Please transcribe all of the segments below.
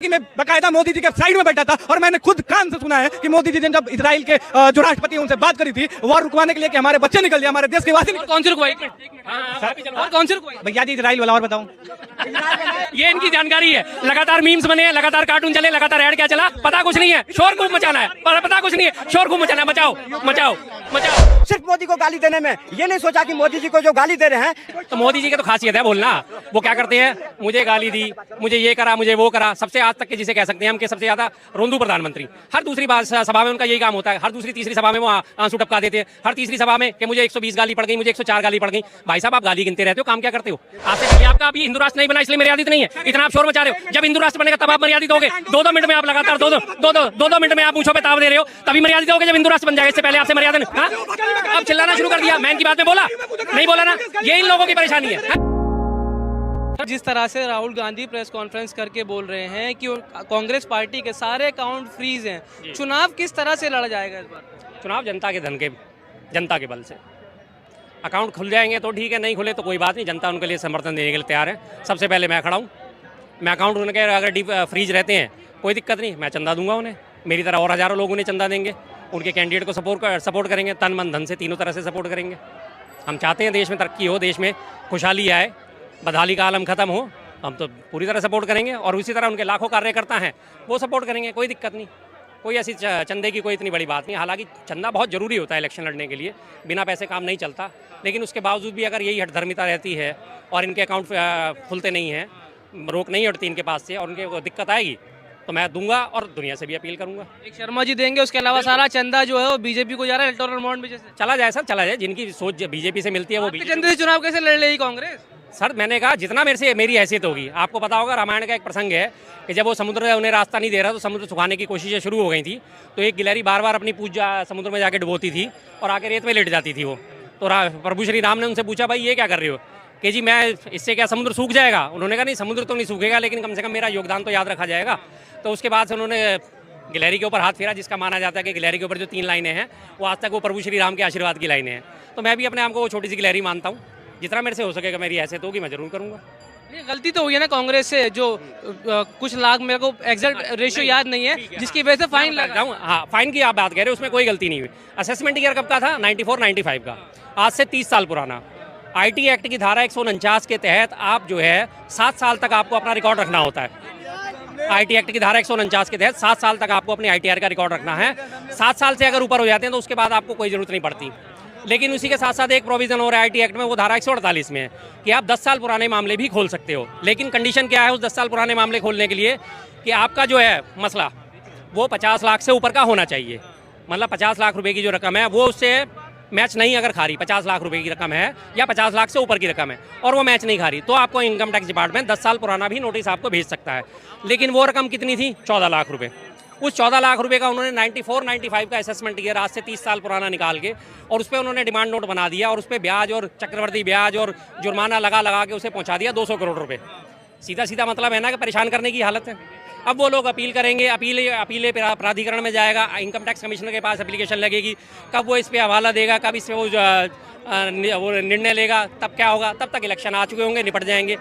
कि मैं बकायदा मोदी जी के साइड में बैठा था और मैंने खुद कान से सुना है कि मोदी जी ने जब इजराइल के जो राष्ट्रपति उनसे बात करी थी वॉर रुकवाने के लिए कि हमारे बच्चे निकल जाए, हमारे देश के वासी निकल। कौन सी रुकवाई? और कौन सी रुकवाई? भैया जी इजराइल वाला और बताऊं। ये इनकी जानकारी है। लगातार मीम्स बने हैं, लगातार कार्टून चले, लगातार ऐड क्या चला, पता कुछ नहीं है। शोर खूब मचाना है, पता कुछ नहीं है। शोर खूब मचाना है, मचाओ मचाओ मचाओ। सिर्फ मोदी को गाली देने में ये नहीं सोचा कि मोदी जी को जो गाली दे रहे हैं, तो मोदी जी की तो खासियत है बोलना। वो क्या करते हैं, मुझे गाली दी, मुझे ये करा, मुझे वो करा। सबसे आज तक के जिसे कह सकते हैं हम कि सबसे ज्यादा रोंदू प्रधानमंत्री। हर दूसरी बात सभा में उनका यही काम होता है। हर दूसरी तीसरी सभा में वो आंसू टपका देते हैं। हर तीसरी सभा में कि मुझे 120 गाली पड़ गई, मुझे 104 गाली पड़ गई। भाई साहब आप गाली गिनते रहते हो, काम क्या करते हो? आज से पहले आपका अभी हिंदू राष्ट्र नहीं बना इसलिए मर्यादित नहीं है, इतना आप शोर मचा रहे हो। जब हिंदू राष्ट्र बनेगा तब आप मर्यादित होगे। 2-2 मिनट में आप लगातार दो मिनट में आप पूछो पे ताव दे रहे हो, तभी मर्यादित होगे जब हिंदू राष्ट्र बन जाएगा। इससे पहले आपसे मर्यादा नहीं। अब चिल्लाना शुरू कर दिया। मैं इनकी बात में बोला नहीं बोला ना, ये इन लोगों की परेशानी है। जिस तरह से राहुल गांधी प्रेस कॉन्फ्रेंस करके बोल रहे हैं कि कांग्रेस पार्टी के सारे अकाउंट फ्रीज हैं, चुनाव किस तरह से लड़ा जाएगा इस बार? चुनाव जनता के धन के, जनता के बल से। अकाउंट खुल जाएंगे तो ठीक है, नहीं खुले तो कोई बात नहीं, जनता उनके लिए समर्थन देने के लिए तैयार है। सबसे पहले मैं खड़ा हूँ। मैं अकाउंट उनके अगर डीप फ्रीज रहते हैं कोई दिक्कत नहीं, मैं चंदा दूंगा उन्हें। मेरी तरह और हज़ारों लोग उन्हें चंदा देंगे, उनके कैंडिडेट को सपोर्ट करेंगे, तन मन धन से तीनों तरह से सपोर्ट करेंगे। हम चाहते हैं देश में तरक्की हो, देश में खुशहाली आए, बदहाली का आलम खत्म हो। हम तो पूरी तरह सपोर्ट करेंगे और उसी तरह उनके लाखों कार्यकर्ता हैं वो सपोर्ट करेंगे, कोई दिक्कत नहीं। कोई ऐसी चंदे की कोई इतनी बड़ी बात नहीं। हालांकि चंदा बहुत ज़रूरी होता है इलेक्शन लड़ने के लिए, बिना पैसे काम नहीं चलता। लेकिन उसके बावजूद भी अगर यही हठधर्मिता रहती है और इनके अकाउंट खुलते नहीं हैं, रोक नहीं हटती इनके पास से और उनके दिक्कत आएगी तो मैं दूंगा और दुनिया से भी अपील करूंगा। एक शर्मा जी देंगे, उसके अलावा सारा चंदा जो है वो बीजेपी को जा रहा है इलेक्टोरल बॉन्ड में। जैसे चला जाए सर, चला जाए। जिनकी सोच बीजेपी से मिलती है वो चंदे से चुनाव कैसे लड़ लेगी कांग्रेस? सर मैंने कहा जितना मेरे से मेरी हैसियत होगी। आपको पता होगा रामायण का एक प्रसंग है कि जब वो समुद्र उन्हें रास्ता नहीं दे रहा तो समुद्र सुखाने की कोशिशें शुरू हो गई थी। तो एक गिलहरी बार बार अपनी पूजा समुद्र में जाके डुबोती थी और आके रेत में लेट जाती थी वो। तो प्रभु श्री राम ने उनसे पूछा, भाई ये क्या कर रहे हो? कि जी मैं इससे क्या समुद्र सूख जाएगा? उन्होंने कहा नहीं, समुद्र तो नहीं सूखेगा लेकिन कम से कम मेरा योगदान तो याद रखा जाएगा। तो उसके बाद से उन्होंने गिलहरी के ऊपर हाथ फेरा, जिसका माना जाता है कि गिलहरी के ऊपर जो 3 लाइनें हैं वो आज तक वो प्रभु श्री राम के आशीर्वाद की लाइनें हैं। तो मैं भी अपने आप को वो छोटी सी गिलहरी मानता हूँ। जितना मेरे से हो सकेगा, मेरी हैसियत होगी, मैं जरूर करूँगा। ये गलती तो हुई है ना कांग्रेस से, जो कुछ लाख, मेरे को एग्जैक्ट रेशियो याद नहीं है, जिसकी वजह से फाइन लगा। हाँ, फाइन की आप बात कह रहे हो, उसमें कोई गलती नहीं हुई। असेसमेंट ईयर कब का था? 94-95 का, आज से 30 साल पुराना। आईटी एक्ट की धारा 149 के तहत आप जो है 7 साल तक आपको अपना रिकॉर्ड रखना होता है। आईटी एक्ट की धारा 149 के तहत 7 साल तक आपको अपने आईटीआर का रिकॉर्ड रखना है। 7 साल से अगर ऊपर हो जाते हैं तो उसके बाद आपको कोई जरूरत नहीं पड़ती। लेकिन उसी के साथ साथ एक प्रोविजन हो रहा है आईटी एक्ट में, वो धारा 148 में है कि आप 10 साल पुराने मामले भी खोल सकते हो। लेकिन कंडीशन क्या है उस 10 साल पुराने मामले खोलने के लिए कि आपका जो है मसला वो 50 लाख से ऊपर का होना चाहिए। मतलब 50 लाख रुपए की जो रकम है वो उससे मैच नहीं अगर खा रही, 50 लाख रुपए की रकम है या 50 लाख से ऊपर की रकम है और वो मैच नहीं खा रही, तो आपको इनकम टैक्स डिपार्टमेंट 10 साल पुराना भी नोटिस आपको भेज सकता है। लेकिन वो रकम कितनी थी? 14 लाख रुपए। उस 14 लाख रुपए का उन्होंने 94-95 का असेसमेंट ईयर आज से 30 साल पुराना निकाल के और उस पर उन्होंने डिमांड नोट बना दिया और उस पर ब्याज और चक्रवर्ती ब्याज और जुर्माना लगा के उसे पहुंचा दिया 200 करोड़ रुपए। सीधा सीधा मतलब है ना कि परेशान करने की हालत है। अब वो लोग अपील करेंगे, अपीले प्राधिकरण में जाएगा, इनकम टैक्स कमिश्नर के पास एप्लीकेशन लगेगी, कब वो इस पर हवाला देगा, कब इस पर वो निर्णय लेगा, तब क्या होगा? तब तक इलेक्शन आ चुके होंगे, निपट जाएंगे।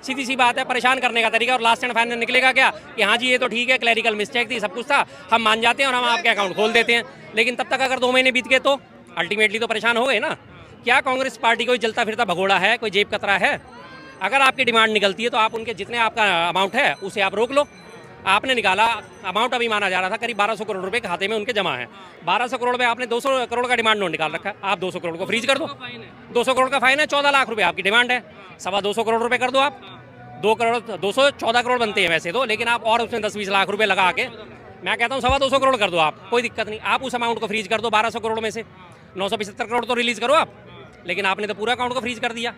सीधी सी बात है, परेशान करने का तरीका। और लास्ट एंड फाइनल निकलेगा क्या कि हाँ जी ये तो ठीक है, क्लैरिकल मिस्टेक थी, सब कुछ था, हम मान जाते हैं और हम आपके अकाउंट खोल देते हैं। लेकिन तब तक अगर 2 महीने बीत गए तो अल्टीमेटली तो परेशान हो गए ना। क्या कांग्रेस पार्टी कोई चलता फिरता भगोड़ा है, कोई जेब कतरा है? अगर आपकी डिमांड निकलती है तो आप उनके जितने आपका अमाउंट है उसे आप रोक लो। आपने निकाला अमाउंट, अभी माना जा रहा था करीब 1200 करोड़ रुपए खाते में उनके जमा है। 1200 करोड़ में आपने 200 करोड़ का डिमांड नोट निकाल रखा है, आप 200 करोड़ को फ्रीज कर दो। 200 करोड़ का फाइन है, 14 लाख रुपए आपकी डिमांड है, 225 करोड़ रुपए कर दो आप। 214 करोड़ बनते हैं वैसे तो, लेकिन आप और उसमें 10-20 लाख रुपए लगा के मैं कहता हूँ 225 करोड़ कर दो आप, कोई दिक्कत नहीं। आप उस अमाउंट को फ्रीज कर दो। 1200 करोड़ में से 975 करोड़ तो रिलीज करो आप, लेकिन आपने तो पूरा अकाउंट को फ्रीज कर दिया।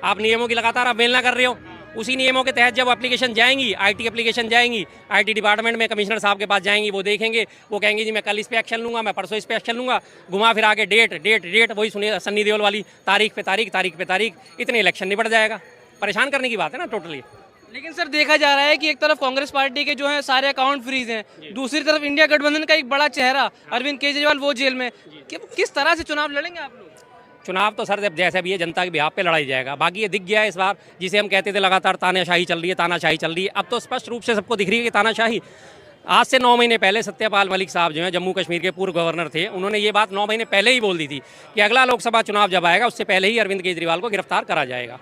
आप नियमों की लगातार अवहेलना कर रहे हो। उसी नियमों के तहत जब एप्लीकेशन जाएंगी, आईटी एप्लीकेशन जाएंगी, आईटी डिपार्टमेंट में कमिश्नर साहब के पास जाएंगी, वो देखेंगे, वो कहेंगे जी मैं कल इस पे एक्शन लूंगा, मैं परसों इस पे एक्शन लूंगा, घुमा फिरा के डेट वही सुनिए सन्नी देओल वाली, तारीख पे तारीख, इतने इलेक्शन निपट जाएगा। परेशान करने की बात है ना टोटली। लेकिन सर देखा जा रहा है कि एक तरफ कांग्रेस पार्टी के जो है सारे अकाउंट फ्रीज हैं, दूसरी तरफ इंडिया गठबंधन का एक बड़ा चेहरा अरविंद केजरीवाल वो जेल में। किस तरह से चुनाव लड़ेंगे आप लोग? चुनाव तो सर जब जैसे भी है जनता के बिहाफ पे लड़ाई जाएगा। बाकी ये दिख गया है इस बार, जिसे हम कहते थे लगातार तानाशाही चल रही है, तानाशाही चल रही है, अब तो स्पष्ट रूप से सबको दिख रही है कि तानाशाही। आज से 9 महीने पहले सत्यपाल मलिक साहब जो हैं जम्मू कश्मीर के पूर्व गवर्नर थे, उन्होंने ये बात 9 महीने पहले ही बोल दी थी कि अगला लोकसभा चुनाव जब आएगा उससे पहले ही अरविंद केजरीवाल को गिरफ्तार करा जाएगा।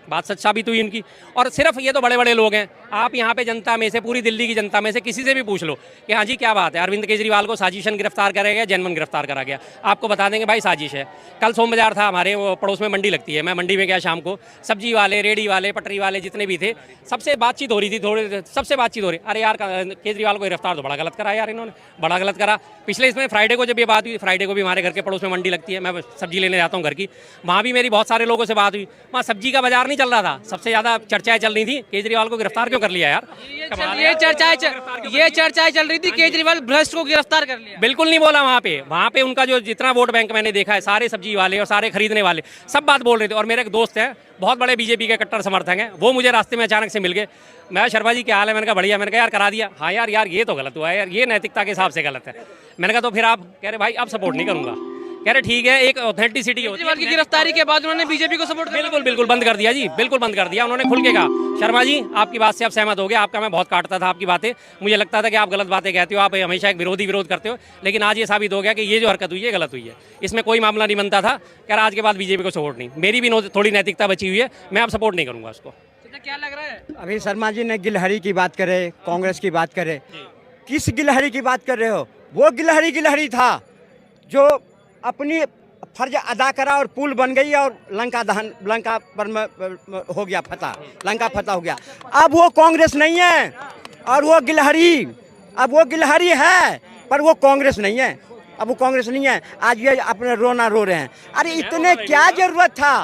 बात सच साबित हुई इनकी। और सिर्फ ये तो बड़े बड़े लोग हैं, आप यहाँ पे जनता में से, पूरी दिल्ली की जनता में से किसी से भी पूछ लो कि हाँ जी क्या बात है, अरविंद केजरीवाल को साजिशन गिरफ्तार करा गया, जनमन गिरफ्तार करा गया, आपको बता देंगे भाई साजिश है। कल सोम बाजार था, हमारे वो पड़ोस में मंडी लगती है, मैं मंडी में गया शाम को, सब्जी वाले, रेडी वाले, पटरी वाले जितने भी थे, सबसे बातचीत हो रही थी, सबसे बातचीत हो रही, अरे यार केजरीवाल को गिरफ्तार तो बड़ा गलत करा यार इन्होंने, बड़ा गलत करा। पिछले इसमें फ्राइडे को जब ये बात हुई, फ्राइडे को भी हमारे घर के पड़ोस में मंडी लगती है, मैं सब्जी लेने जाता हूँ घर की, वहाँ भी मेरी बहुत सारे लोगों से बात हुई, वहाँ सब्जी का बाजार नहीं चल रहा था, सबसे ज़्यादा चर्चाएं चल रही थी केजरीवाल को गिरफ्तार क्यों कर लिया यार। ये चर्चाएं चल रही थी केजरीवाल भ्रष्ट को गिरफ्तार कर लिया। बिल्कुल नहीं बोला वहाँ पे उनका जो जितना वोट बैंक मैंने देखा है, सारे सब्जी वाले और सारे खरीदने वाले सब बात बोल रहे थे। और मेरे एक दोस्त हैं बहुत बड़े बीजेपी के कट्टर समर्थक हैं, वो मुझे रास्ते में अचानक से मिल गए, मैं शर्मा जी क्या हाल है, मैंने कहा बढ़िया, मैंने कहा यार करा दिया, हाँ यार ये तो गलत हुआ है यार, ये नैतिकता के हिसाब से गलत है। मैंने कहा तो फिर आप कह रहे भाई अब सपोर्ट नहीं करूँगा, कह रहे ठीक है, एक ऑथेंटिसिटी होती है। की गिरफ्तारी के बाद उन्होंने बीजेपी को सपोर्ट बिल्कुल बंद कर दिया जी, बिल्कुल बंद कर दिया उन्होंने, खुल के कहा शर्मा जी आपकी बात से अब सहमत हो गया, आपका मैं बहुत काटता था आपकी बातें, मुझे लगता था कि आप गलत बातें कहते हो, आप हमेशा एक विरोध करते हो, लेकिन आज ये साबित हो गया कि ये जो हरकत हुई है गलत हुई है, इसमें कोई मामला नहीं बनता था। कह रहा आज के बाद बीजेपी को सपोर्ट नहीं, मेरी भी थोड़ी नैतिकता बची हुई है, मैं अब सपोर्ट नहीं करूँगा उसको। क्या लग रहा है? अभी शर्मा जी ने गिलहरी की बात करे, कांग्रेस की बात करे, किस गिलहरी की बात कर रहे हो? वो गिलहरी था जो अपनी फर्ज अदा करा और पुल बन गई और लंका पर हो गया फतह, लंका फतह हो गया। अब वो कांग्रेस नहीं है और वो गिलहरी, अब वो गिलहरी है पर वो कांग्रेस नहीं है, अब वो कांग्रेस नहीं है। आज ये अपने रोना रो रहे हैं, अरे इतने क्या जरूरत था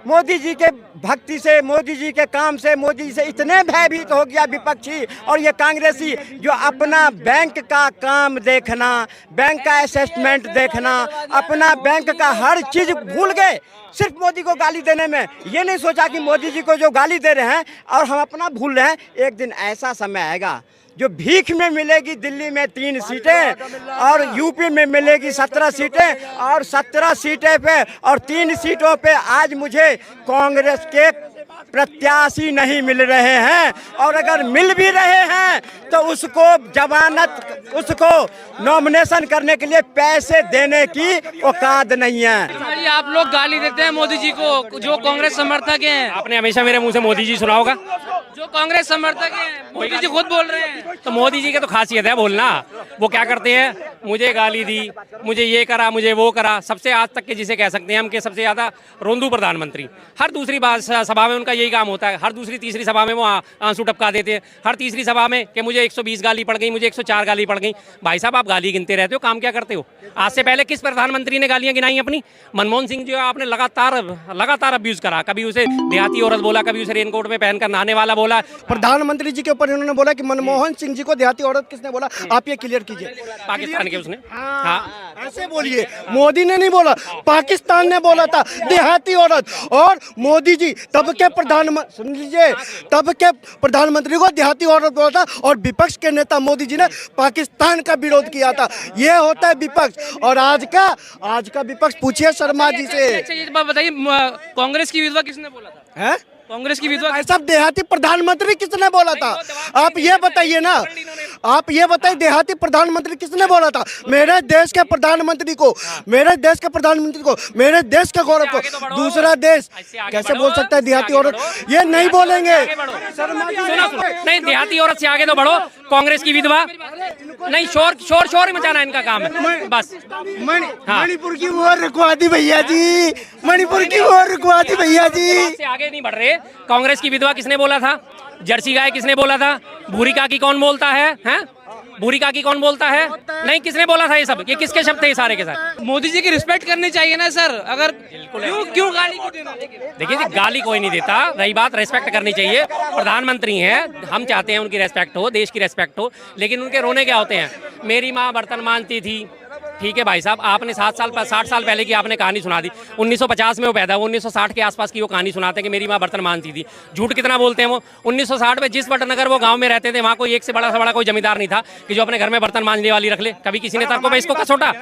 मोदी जी के भक्ति से, मोदी जी के काम से, मोदी जी से इतने भयभीत हो गया विपक्षी और ये कांग्रेसी जो अपना बैंक का काम देखना, बैंक का असेसमेंट देखना, अपना बैंक का हर चीज भूल गए सिर्फ मोदी को गाली देने में। ये नहीं सोचा कि मोदी जी को जो गाली दे रहे हैं और हम अपना भूल रहे हैं, एक दिन ऐसा समय आएगा जो भीख में मिलेगी दिल्ली में 3 सीटें और यूपी में मिलेगी 17 सीटें और 17 सीटें पे और 3 सीटों पे आज मुझे कांग्रेस के प्रत्याशी नहीं मिल रहे हैं, और अगर मिल भी रहे हैं तो उसको जमानत, उसको नॉमिनेशन करने के लिए पैसे देने की औकात नहीं है। आप लोग गाली देते हैं मोदी जी को, जो कांग्रेस समर्थक हैं। आपने हमेशा मेरे मुंह से मोदी जी सुना होगा, जो कांग्रेस समर्थक हैं मोदी जी खुद बोल रहे हैं। तो मोदी जी की तो खासियत है बोलना, वो क्या करते हैं, मुझे गाली दी, मुझे ये करा, मुझे वो करा, सबसे आज तक के जिसे कह सकते हैं हम कि सबसे ज्यादा रोंदू प्रधानमंत्री। हर दूसरी सभा में उनका यही काम होता है, हर दूसरी तीसरी सभा में वो आंसू टपका देते हैं, हर तीसरी सभा में कि मुझे 120 गाली पड़ गई, मुझे 104 गाली पड़ गई। भाई साहब आप गाली गिनते रहते हो, काम क्या करते हो? आज से पहले किस प्रधानमंत्री ने गालियां गिनाई अपनी? मनमोहन सिंह जो आपने लगातार अब्यूज करा, कभी उसे देहाती औरत बोला, कभी उसे रेनकोट में पहनकर नहाने वाला बोला। प्रधानमंत्री जी के ऊपर इन्होंने बोला कि मनमोहन सिंह जी को देहाती औरत किसने बोला, आप ये क्लियर कीजिए। पाकिस्तान के उसने, हाँ ऐसे बोलिए, मोदी ने नहीं बोला, पाकिस्तान ने बोला था देहाती औरत, और मोदी जी तब के प्रधानमंत्री, सुन लीजिए, तब के प्रधानमंत्री को देहाती औरत बोला था, और विपक्ष के नेता मोदी जी ने पाकिस्तान का विरोध किया था। ये होता है विपक्ष। और आज का विपक्ष पूछिए शर्मा जी से। अच्छा ये बात बताइए, कांग्रेस की विधवा किसने बोला था? है कांग्रेस की विधवा भाई साहब देहाती प्रधानमंत्री किसने बोला था? आप ये बताइए ना, आप ये बताइए देहाती प्रधानमंत्री किसने बोला था? मेरे देश के प्रधानमंत्री को, मेरे देश के प्रधानमंत्री को, मेरे देश के गौरव को दूसरा देश कैसे बोल सकता है देहाती औरत? ये नहीं बोलेंगे। नहीं, देहाती औरत से आगे तो बढ़ो, कांग्रेस की विधवा नहीं, शोर मचाना इनका काम है बस। मणिपुर की वोट रुकवा दी भैया जी, मणिपुर की वोट रुकवा दी भैया जी। से आगे नहीं बढ़ रहे। कांग्रेस की विधवा किसने बोला था? जर्सी गाय किसने बोला था? भूरी काकी कौन बोलता है? हैं? भूरी काकी कौन बोलता है? नहीं, किसने बोला था ये सब? ये किसके शब्द थे ये सारे के सारे? मोदी जी की रिस्पेक्ट करनी चाहिए ना सर, अगर क्यों गाली क्यों देना? देखिए जी, गाली कोई नहीं देता, रही बात रेस्पेक्ट करनी चाहिए। प्रधानमंत्री हैं, हम चाहते हैं उनकी रेस्पेक्ट हो, देश की रेस्पेक्ट हो, लेकिन उनके रोने क्या होते हैं? मेरी माँ बर्तन मांजती थी, ठीक है भाई साहब, आपने 60 साल पहले की आपने कहानी सुना दी। 1950 में वो पैदा हुआ, 1960 के आसपास की वो कहानी सुनाते हैं कि मेरी माँ बर्तन मांजती थी। झूठ कितना बोलते हैं वो। 1960 में जिस बटनगर वो गांव में रहते थे, वहाँ कोई एक से बड़ा कोई जमींदार नहीं था कि जो अपने घर में बर्तन मांजने वाली रख ले। कभी किसी ने तर्कों पे इसको कसोटा?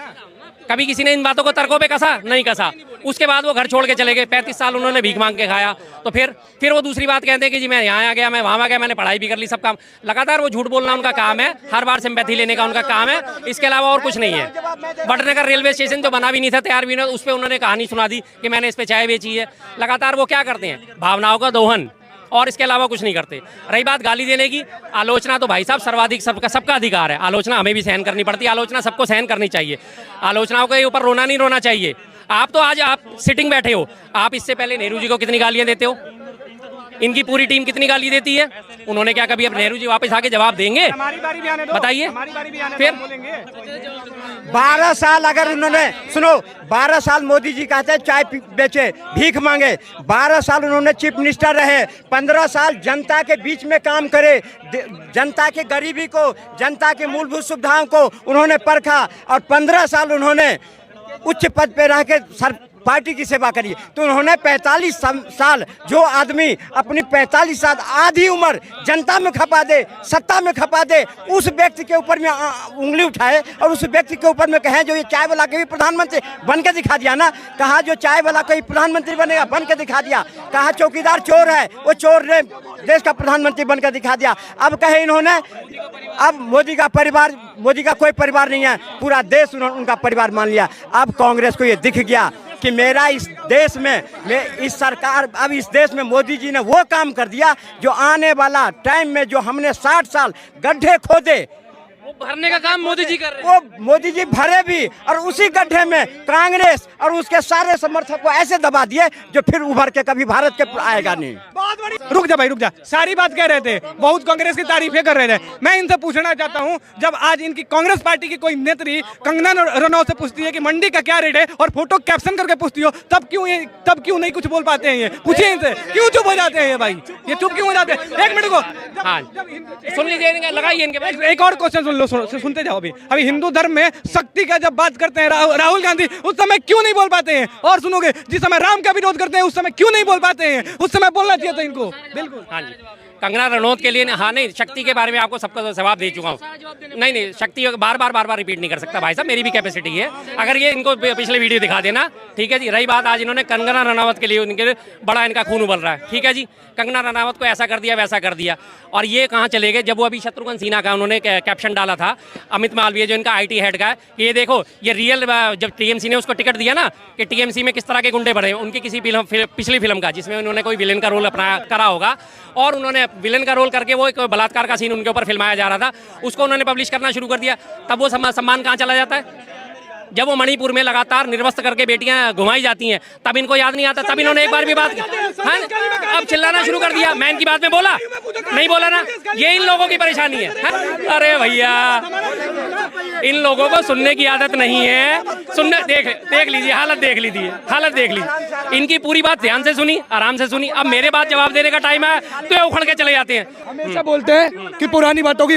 कभी किसी ने इन बातों को तर्कों पे कसा नहीं कसा। उसके बाद वो घर छोड़ के चले गए, 35 साल उन्होंने भीख मांग के खाया। तो फिर वो दूसरी बात कहते हैं कि जी मैं यहाँ आ गया, मैं वहाँ आ गया, मैंने पढ़ाई भी कर ली, सब काम। लगातार वो झूठ बोलना उनका काम है, हर बार सिंपैथी लेने का उनका काम है, इसके अलावा और कुछ नहीं है। बटनगर रेलवे स्टेशन जो बना भी नहीं था, तैयार भी नहीं, उस पर उन्होंने कहानी सुना दी कि मैंने इस पर चाय बेची है। लगातार वो क्या करते हैं, भावनाओं का दोहन, और इसके अलावा कुछ नहीं करते। रही बात गाली देने की, आलोचना तो भाई साहब सर्वाधिक सबका अधिकार है। आलोचना हमें भी सहन करनी पड़ती है, आलोचना सबको सहन करनी चाहिए। आलोचनाओं के ऊपर रोना नहीं रोना चाहिए। आप तो आज आप सिटिंग बैठे हो, आप इससे पहले नेहरू जी को कितनी गालियां देते हो, इनकी पूरी टीम कितनी गाली देती है। उन्होंने क्या कभी अब नेहरू जी वापस आके जवाब देंगे? बताइए। फिर 12 साल अगर उन्होंने, सुनो, 12 साल मोदी जी कहते हैं चाय बेचे, भीख मांगे, 12 साल उन्होंने चीफ मिनिस्टर रहे, 15 साल जनता के बीच में काम करे, जनता के गरीबी को, जनता के मूलभूत सुविधाओं को उन्होंने परखा, और 15 साल उन्होंने उच्च पद पे रह के पार्टी की सेवा करी। तो उन्होंने 45 साल, जो आदमी अपनी 45 साल आधी उम्र जनता में खपा दे, सत्ता में खपा दे, उस व्यक्ति के ऊपर में उंगली उठाए और उस व्यक्ति के ऊपर में कहें जो ये चाय वाला के भी प्रधानमंत्री बन के दिखा दिया ना, कहा जो चाय वाला कोई प्रधानमंत्री बनेगा, बन के दिखा दिया। कहा चौकीदार चोर है, वो चोर ने देश का प्रधानमंत्री बन के दिखा दिया। अब कहे इन्होंने, अब मोदी का परिवार, मोदी का कोई परिवार नहीं है, पूरा देश उनका परिवार मान लिया। अब कांग्रेस को ये दिख गया कि मेरा इस देश में, इस सरकार, अब इस देश में मोदी जी ने वो काम कर दिया जो आने वाला टाइम में जो हमने 60 साल गड्ढे खोदे, वो भरने का काम मोदी जी कर रहे हैं। वो मोदी जी भरे भी, और उसी गड्ढे में कांग्रेस और उसके सारे समर्थक को ऐसे दबा दिए जो फिर उभर के कभी भारत के आएगा नहीं। बहुत बड़ी, रुक जा भाई रुक जा, सारी बात कह रहे थे, बहुत कांग्रेस की तारीफें कर रहे थे। मैं इनसे पूछना चाहता हूं, जब आज इनकी कांग्रेस पार्टी की कोई नेत्री कंगना रनौत से पूछती है कि मंडी का क्या रेट है और फोटो कैप्शन करके पूछती हो, तब क्यों नहीं कुछ बोल पाते हैं? ये पूछिए इनसे, क्यों चुप हो जाते हैं ये भाई, ये चुप क्यों हो जाते हैं? एक मिनट को, हाँ सुन लीजिए, लगाइए इनके। एक और क्वेश्चन सुनते जाओ। अभी हिंदू धर्म में शक्ति का जब बात करते हैं राहुल गांधी, उस समय क्यों नहीं बोल पाते हैं? और सुनोगे, जिस समय राम का विरोध करते हैं उस समय क्यों नहीं बोल पाते हैं? उस समय बोलना चाहिए था इनको। बिल्कुल, हाँ जी। कंगना रनौत के लिए, हाँ नहीं, शक्ति के बारे में आपको सबका जवाब दे चुका हूँ। नहीं, शक्ति बार बार रिपीट नहीं कर सकता भाई साहब, मेरी भी कैपेसिटी है। अगर ये इनको पिछले वीडियो दिखा देना, ठीक है जी। रही बात आज इन्होंने कंगना रनौत के लिए, उनके बड़ा इनका खून उबल रहा है, ठीक है जी। कंगना रनौत को ऐसा कर दिया, वैसा कर दिया, और ये कहाँ चले गए? जब वो अभी शत्रुघ्न सिन्हा का उन्होंने कैप्शन डाला था, अमित मालवीय जो इनका IT हेड का है, कि ये देखो ये रियल, जब TMC ने उसको टिकट दिया ना कि TMC में किस तरह के गुंडे भरे, उनकी किसी पिछली फिल्म का, जिसमें उन्होंने कोई विलेन का रोल अपना करा होगा, और उन्होंने विलेन का रोल करके वो एक बलात्कार का सीन उनके ऊपर फिल्माया जा रहा था, उसको उन्होंने पब्लिश करना शुरू कर दिया। तब वो सम्मान कहाँ चला जाता है? जब वो मणिपुर में लगातार निर्वस्त्र करके बेटियां घुमाई जाती हैं, तब इनको याद नहीं आता, तब इन्होंने एक बार भी बात, हाँ, अब चिल्लाना शुरू कर दिया। मैं इनकी बात में बोला नहीं, बोला ना, ये इन लोगों की परेशानी है, हाँ? अरे भैया, इन लोगों को सुनने की आदत नहीं है। सुनने, देख लीजिए, हालत देख लीजिए। इनकी पूरी बात ध्यान से सुनी, आराम से सुनी। अब मेरे बात जवाब देने का टाइम है तो ये उखड़ के चले जाते हैं। हमेशा बोलते हैं कि पुरानी बातों की